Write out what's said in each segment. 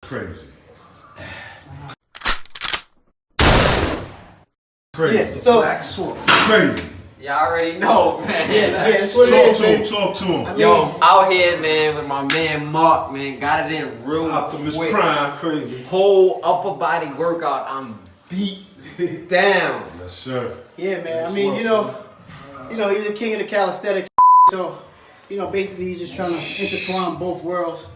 Crazy. Crazy. Yeah, so Black Swartz. Crazy. Y'all already know, man. yeah, that's what it is. Talk to him. I mean, Yo, out here, man, with my man Mark, man, got it in real Optimus quick. Prime. Crazy. Whole upper body workout, I'm beat down. Yes, sir. yeah, man. I mean, you know, he's the king of the calisthenics. So, basically, he's just trying to intertwine both worlds.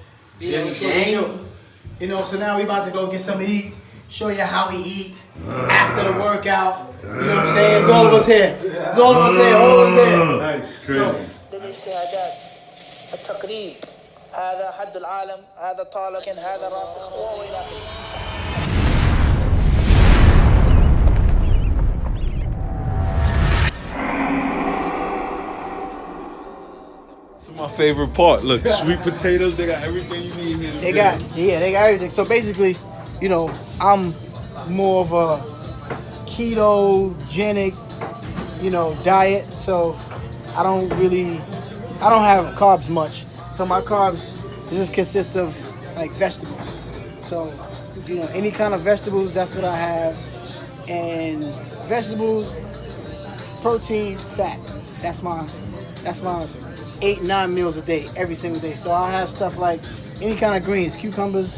So now we about to go get something to eat. Show you how we eat after the workout. You know what I'm saying? It's all of us here. It's all of us here. All of us here. Nice. Crazy. للاجتهادات التقليد هذا حد العالم هذا طالب لكن هذا راسخ والى اخره. This is my favorite part. Look, sweet potatoes. They got everything you need here. They got everything. So basically, I'm more of a KetoGenic, diet. So I don't have carbs much. So my carbs just consist of like vegetables. So, any kind of vegetables, that's what I have. And vegetables, protein, fat. That's my 8-9 meals a day, every single day. So I'll have stuff like any kind of greens, cucumbers,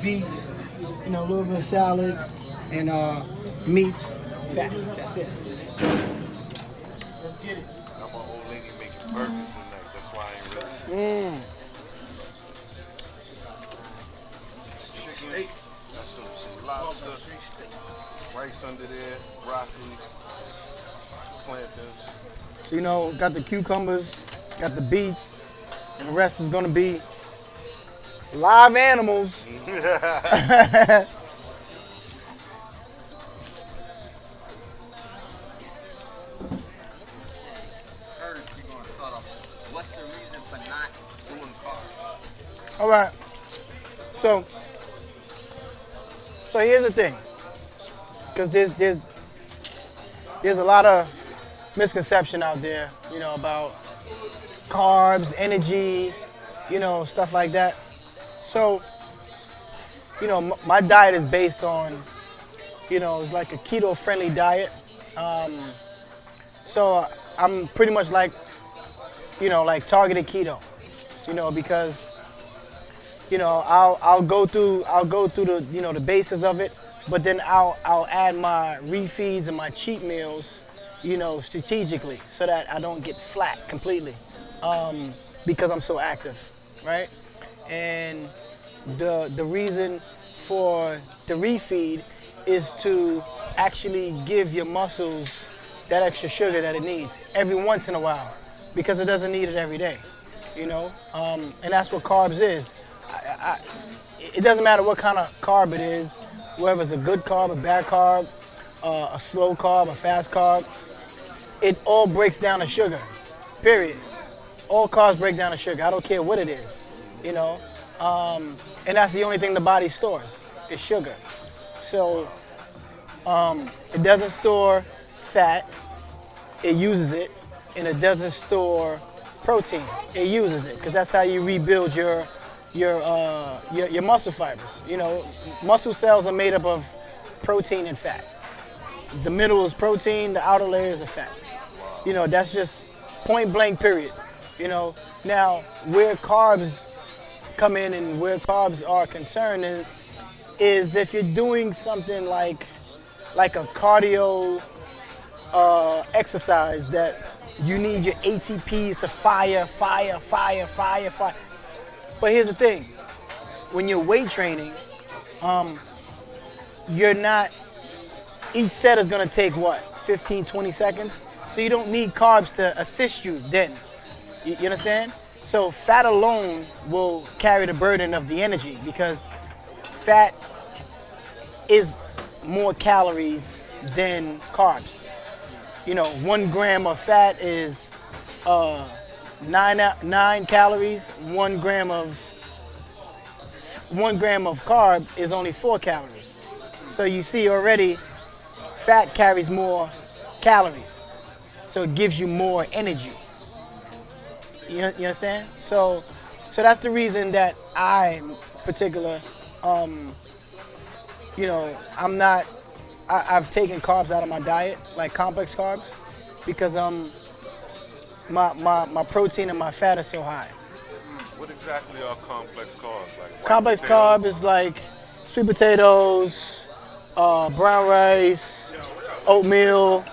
beets, a little bit of salad, and meats, fats. That's it. So let's get it. My old lady making burgers tonight. That's why I ain't really. Chicken. That's some lobster. Rice under there. Broccoli. Plantains. Got the cucumbers, got the beets, and the rest is gonna be live animals. What's the reason for not doing carbs? All right. So here's the thing, because there's a lot of misconception out there, about carbs, energy, stuff like that. So, my diet is based on, it's like a keto-friendly diet. So I'm pretty much like targeted keto, because I'll go through the the basis of it, but then I'll add my refeeds and my cheat meals, strategically, so that I don't get flat completely, because I'm so active, right? And the reason for the refeed is to actually give your muscles that extra sugar that it needs every once in a while, because it doesn't need it every day, and that's what carbs is. It doesn't matter what kind of carb it is, whether it's a good carb, a bad carb, a slow carb, a fast carb. It all breaks down to sugar, period. All carbs break down to sugar. I don't care what it is, and that's the only thing the body stores is sugar. So it doesn't store fat, it uses it, and it doesn't store protein, it uses it, because that's how you rebuild your muscle fibers. Muscle cells are made up of protein and fat. The middle is protein, the outer layer is a fat. That's just point blank, period. Now where carbs come in and where carbs are concerned is if you're doing something like a cardio exercise that you need your ATPs to fire. But here's the thing, when you're weight training, each set is gonna take 15, 20 seconds? So you don't need carbs to assist you then. You understand? So fat alone will carry the burden of the energy, because fat is more calories than carbs. 1 gram of fat is 9 calories. 1 gram of carb is only 4 calories. So you see already, fat carries more calories, so it gives you more energy. You understand? So that's the reason that I particular, you know, I've taken carbs out of my diet, like complex carbs, because my protein and my fat are so high. What exactly are complex carbs? Like white Complex potatoes? carb is like sweet potatoes, brown rice, oatmeal.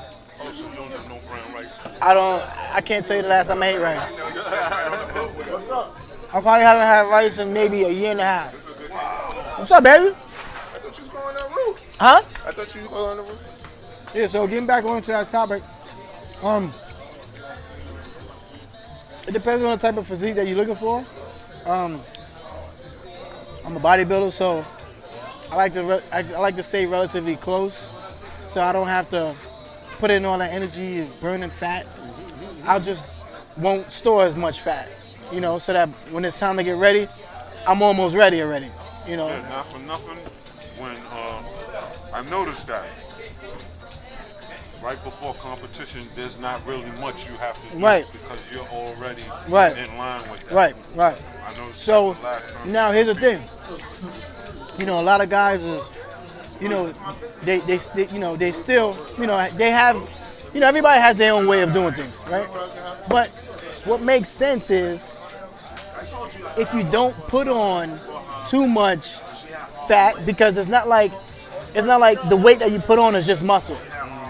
Oh, so you don't have no brown rice? I can't tell you the last time I ate rice. I probably haven't had rice in maybe a year and a half. What's up, baby? I thought you was going that route. Huh? I thought you was going that route. Yeah, so getting back onto that topic, it depends on the type of physique that you're looking for. I'm a bodybuilder, so I like to stay relatively close, so I don't have to put in all that energy of burning fat. I just won't store as much fat, you know, so that when it's time to get ready, I'm almost ready already, you know. Yeah, not for nothing. When I noticed that right before competition, there's not really much you have to do because you're already in line with that. Right. I noticed So that the last time. now here's the thing. You know, a lot of guys is, you know, they still, you know, they have, you know, everybody has their own way of doing things, right? But what makes sense is if you don't put on too much fat, because it's not like the weight that you put on is just muscle.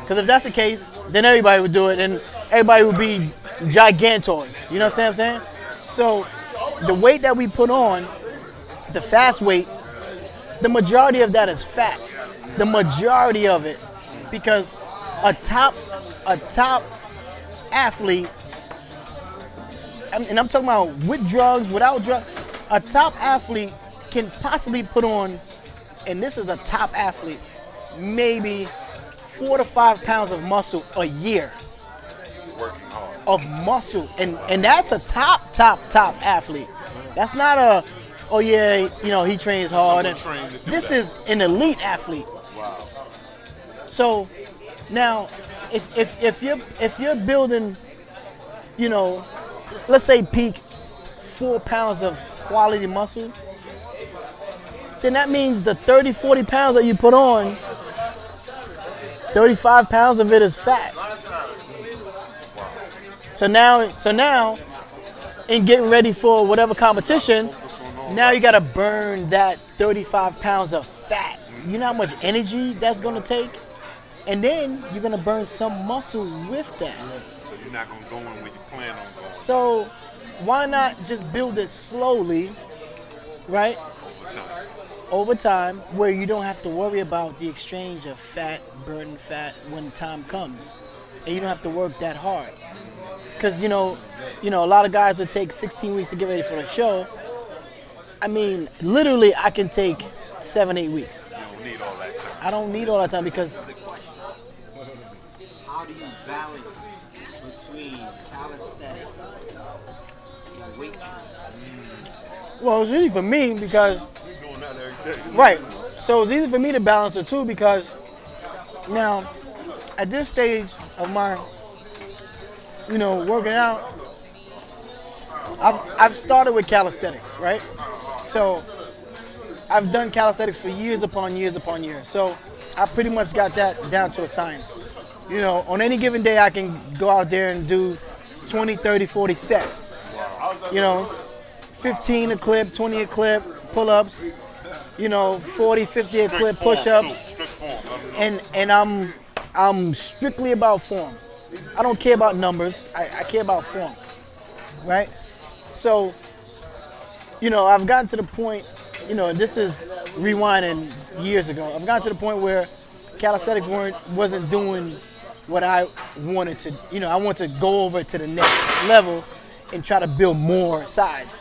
Because if that's the case, then everybody would do it and everybody would be gigantors. You know what I'm saying? So the weight that we put on, the fast weight, the majority of that is fat. The majority of it. Because a top athlete, and I'm talking about with drugs, without drugs, a top athlete can possibly put on, and this is a top athlete, maybe 4 to 5 pounds of muscle a year. Working hard. Of muscle, and that's a top athlete. That's not a, oh yeah, you know, he trains hard. And this is an elite athlete. Wow. So now, if you're building, you know, let's say peak 4 pounds of quality muscle, then that means the 30, 40 pounds that you put on, 35 pounds of it is fat. So now, in getting ready for whatever competition, now you gotta burn that 35 pounds of fat. You know how much energy that's gonna take? And then you're gonna burn some muscle with that. So you're not gonna go in where you plan on going. So why not just build it slowly, right? Over time, where you don't have to worry about the exchange of fat, burning fat when time comes. And you don't have to work that hard. Because, you know, a lot of guys would take 16 weeks to get ready for the show. I mean, literally, I can take 7, 8 weeks. You don't need all that time. I don't need all that time because... How do you balance between calisthenics and weight training? Well, it's easy for me because... You're doing that every day. Right. So it's easy for me to balance the two because now, at this stage of my, you know, working out, I've started with calisthenics, right? So I've done calisthenics for years upon years upon years. So I pretty much got that down to a science. You know, on any given day, I can go out there and do 20, 30, 40 sets. You know, 15 a clip, 20 a clip, pull-ups, you know, 40, 50 a clip, push-ups. And I'm strictly about form. I don't care about numbers. I care about form, right? So, you know, I've gotten to the point, you know, this is rewinding years ago. I've gotten to the point where calisthenics wasn't doing what I wanted to, you know, I want to go over to the next level and try to build more size.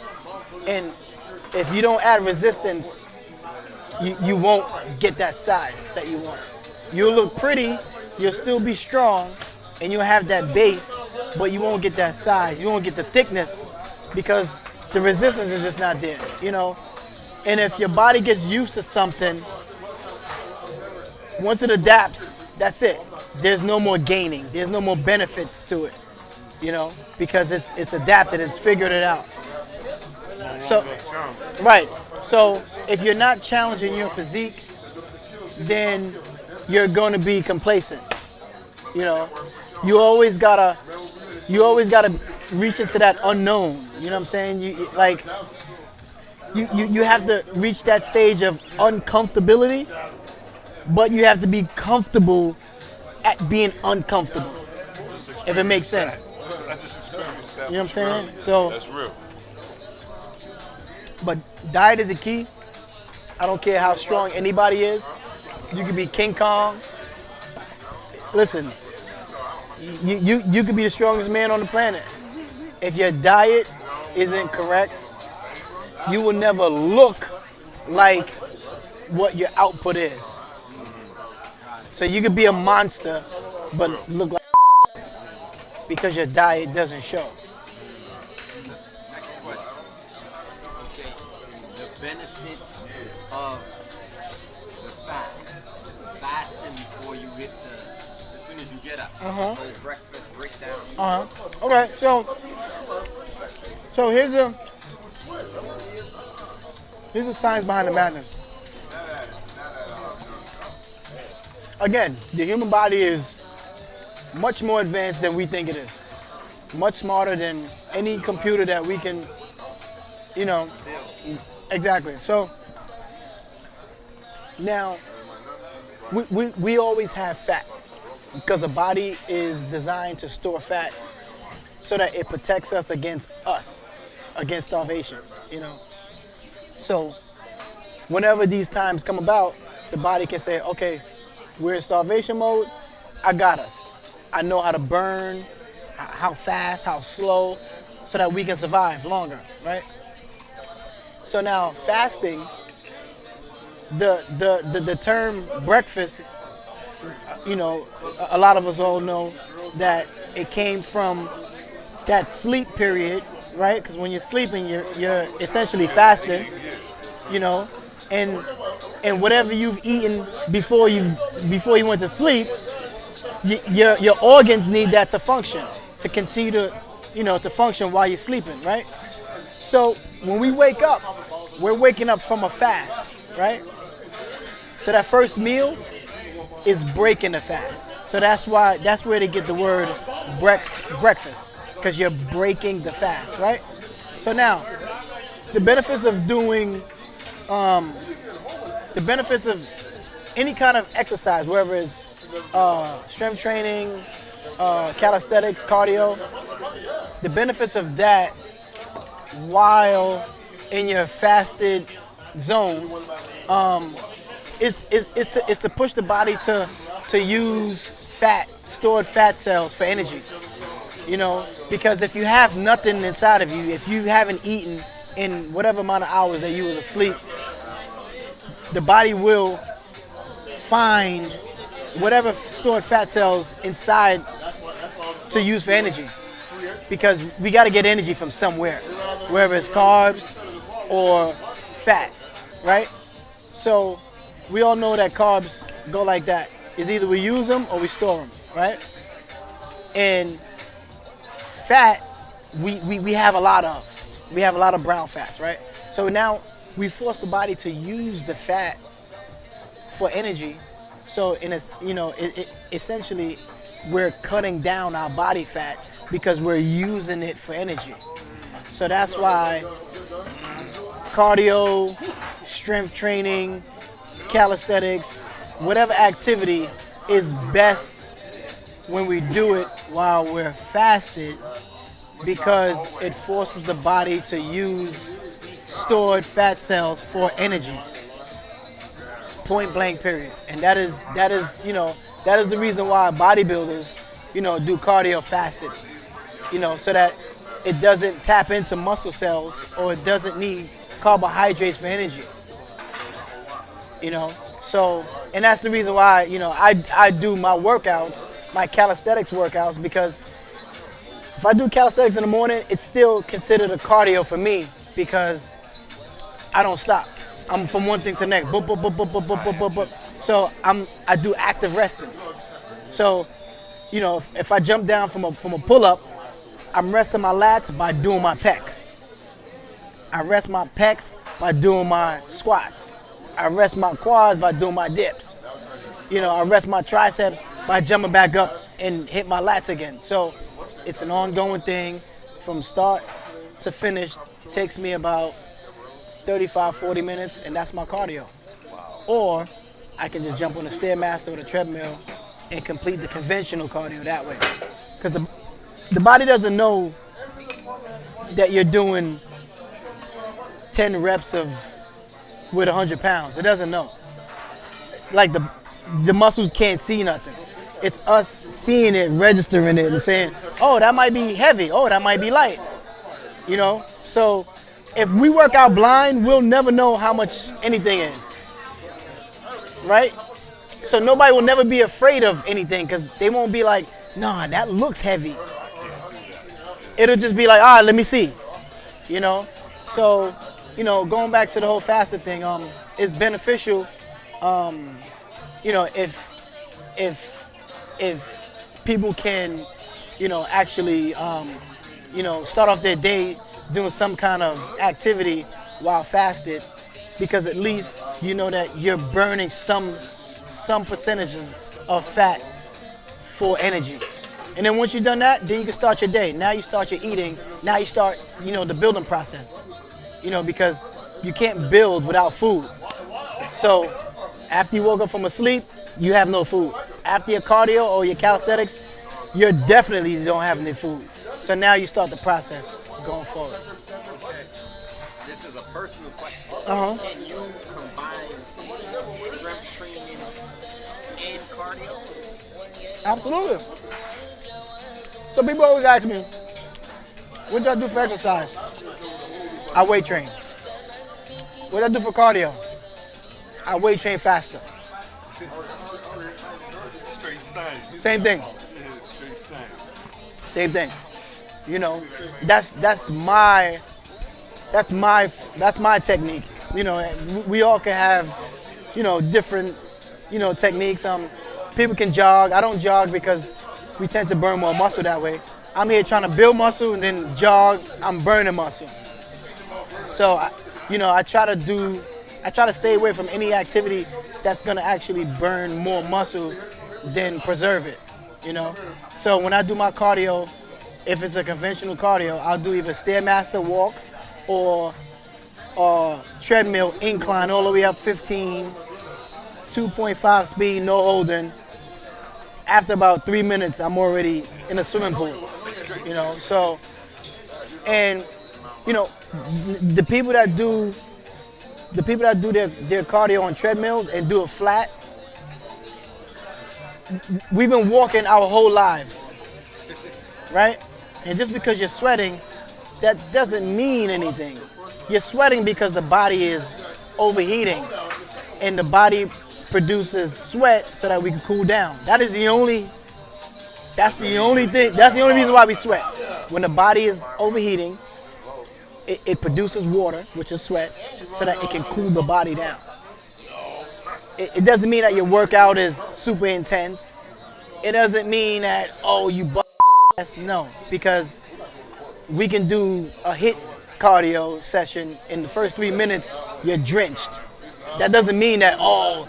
And if you don't add resistance, you won't get that size that you want. You'll look pretty, you'll still be strong, and you'll have that base, but you won't get that size. You won't get the thickness because the resistance is just not there, you know? And if your body gets used to something, once it adapts, that's it. There's no more gaining. There's no more benefits to it, you know, because it's adapted. It's figured it out. So, right. So if you're not challenging your physique, then you're going to be complacent. You know, you always gotta reach into that unknown. You know what I'm saying? You have to reach that stage of uncomfortability, but you have to be comfortable at being uncomfortable. If it makes sense. I just experienced that. You know what I'm saying? So That's real. but diet is the key. I don't care how strong anybody is. You could be King Kong. Listen, you could be the strongest man on the planet. If your diet isn't correct, you will never look like what your output is. So you could be a monster, but look like because your diet doesn't show. Next question. Okay, the benefits of the fast. Fasting before you hit as soon as you get up. Whole breakfast breakdown. All right, so here's the science behind the madness. Again, the human body is much more advanced than we think it is. Much smarter than any computer that we can, you know, exactly. So now, we always have fat because the body is designed to store fat so that it protects us, against starvation, you know. So whenever these times come about, the body can say, okay, we're in starvation mode, I got us. I know how to burn, how fast, how slow, so that we can survive longer, right? So now fasting, the term breakfast, you know, a lot of us all know that it came from that sleep period, right? Because when you're sleeping, you're essentially fasting, you know, and whatever you've eaten before you went to sleep, your organs need that to function, to continue to, you know, to function while you're sleeping, right? So when we wake up, we're waking up from a fast, right? So that first meal is breaking the fast. So that's where they get the word breakfast, because you're breaking the fast, right? So now, the benefits of doing, the benefits of any kind of exercise, whether it's strength training, calisthenics, cardio, the benefits of that while in your fasted zone is to push the body to use stored fat cells for energy. You know, because if you have nothing inside of you, if you haven't eaten in whatever amount of hours that you was asleep, the body will find whatever stored fat cells inside to use for energy. Because we got to get energy from somewhere, whether it's carbs or fat, right? So we all know that carbs go like that. It's either we use them or we store them, right? And fat, we have a lot of. We have a lot of brown fats, right? So now we force the body to use the fat for energy. So essentially, we're cutting down our body fat because we're using it for energy. So that's why cardio, strength training, calisthenics, whatever activity is best when we do it while we're fasted, because it forces the body to use stored fat cells for energy. Point blank, period. And that is the reason why bodybuilders, do cardio fasted, so that it doesn't tap into muscle cells or it doesn't need carbohydrates for energy. So, and that's the reason why, I do my workouts, my calisthenics workouts, because if I do calisthenics in the morning, it's still considered a cardio for me because I don't stop. I'm from one thing to the next. Boop, boop, boop, boop, boop, boop, boop, boop. So I do active resting. So, if I jump down from a pull-up, I'm resting my lats by doing my pecs. I rest my pecs by doing my squats. I rest my quads by doing my dips. You know, I rest my triceps by jumping back up and hit my lats again. So it's an ongoing thing from start to finish. It takes me about 35, 40 minutes, and that's my cardio. Or I can just jump on a Stairmaster or a treadmill and complete the conventional cardio that way. Because the body doesn't know that you're doing 10 reps with 100 pounds. It doesn't know. Like the muscles can't see nothing. It's us seeing it, registering it, and saying, oh, that might be heavy. Oh, that might be light. You know? So if we work out blind, we'll never know how much anything is. Right? So nobody will never be afraid of anything because they won't be like, nah, that looks heavy. It'll just be like, all right, let me see. You know? So, you know, going back to the whole fasted thing, it's beneficial, you know, if people can, you know, actually, you know, start off their day doing some kind of activity while fasted, because at least you know that you're burning some percentages of fat for energy. And then once you've done that, then you can start your day. Now you start your eating. Now you start, you know, the building process. You know, because you can't build without food. So after you woke up from a sleep, you have no food. After your cardio or your calisthenics, you definitely don't have any food. So now you start the process going forward. This is a personal question. Uh-huh. Can you combine strength training and cardio? Absolutely. So people always ask me, what do I do for exercise? I weight train. What do I do for cardio? I weight train faster. Straight science. Same thing. Yeah, straight science. Same thing. You know, that's my technique. You know, we all can have, you know, different, you know, techniques. People can jog. I don't jog because we tend to burn more muscle that way. I'm here trying to build muscle, and then jog, I'm burning muscle. So, you know, I try to stay away from any activity that's gonna actually burn more muscle than preserve it, you know? So when I do my cardio, if it's a conventional cardio, I'll do either Stairmaster walk or treadmill incline all the way up 15, 2.5 speed, no holding. After about 3 minutes, I'm already in a swimming pool, you know? So, and, you know, the people that do their cardio on treadmills and do it flat, we've been walking our whole lives, right? And just because you're sweating, that doesn't mean anything. You're sweating because the body is overheating, and the body produces sweat so that we can cool down. That's the only reason why we sweat. When the body is overheating, it produces water, which is sweat, so that it can cool the body down. It doesn't mean that your workout is super intense. It doesn't mean that, oh, you butt ass. No, because we can do a HIIT cardio session in the first 3 minutes, you're drenched. That doesn't mean that, oh,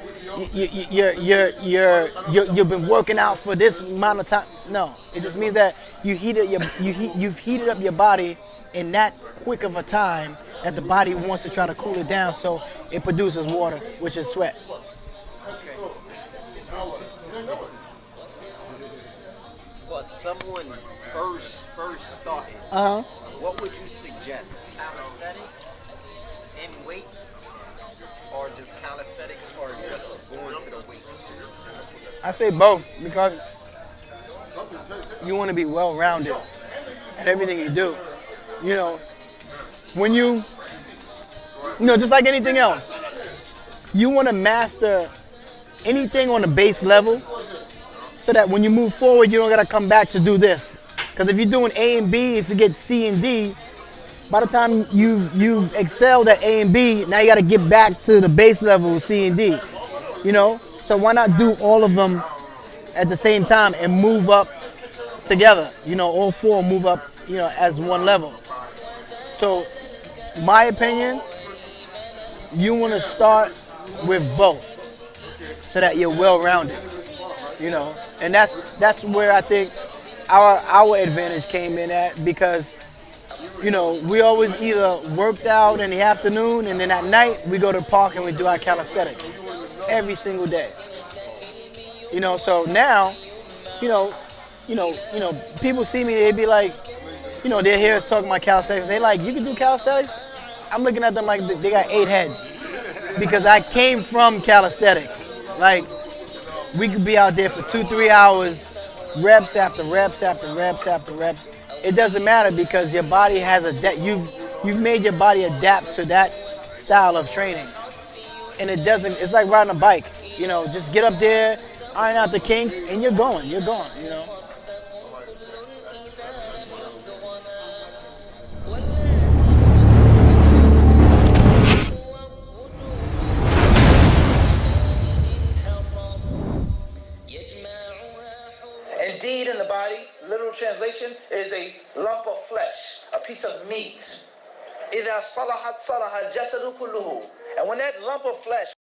you've been working out for this amount of time. No, it just means that you've heated up your body in that quick of a time that the body wants to try to cool it down, so it produces water, which is sweat. For someone first starting, what would you suggest? Calisthenics and weights, or just calisthenics, or just going to the weights? I say both, because you want to be well-rounded at everything you do. You know, when you know, just like anything else, you want to master anything on the base level so that when you move forward, you don't got to come back to do this. Because if you're doing A and B, if you get C and D, by the time you've excelled at A and B, now you got to get back to the base level C and D, you know? So why not do all of them at the same time and move up together? You know, all four move up, you know, as one level. So my opinion, you want to start with both so that you're well-rounded, you know. And that's where I think our advantage came in at, because, you know, we always either worked out in the afternoon, and then at night we go to the park and we do our calisthenics every single day. You know, so now, you know, people see me, they be like, you know, they hear us talking about calisthenics. They like, you can do calisthenics? I'm looking at them like they got 8 heads, because I came from calisthenics. Like, we could be out there for 2-3 hours, reps after reps after reps after reps. It doesn't matter, because your body has you've made your body adapt to that style of training. And it's like riding a bike. You know, just get up there, iron out the kinks, and you're going, you know. Indeed, in the body, literal translation, is a lump of flesh, a piece of meat. إِذَا صَلَحَتْ صَلَحَ الْجَسَدُ كُلُّهُ. And when that lump of flesh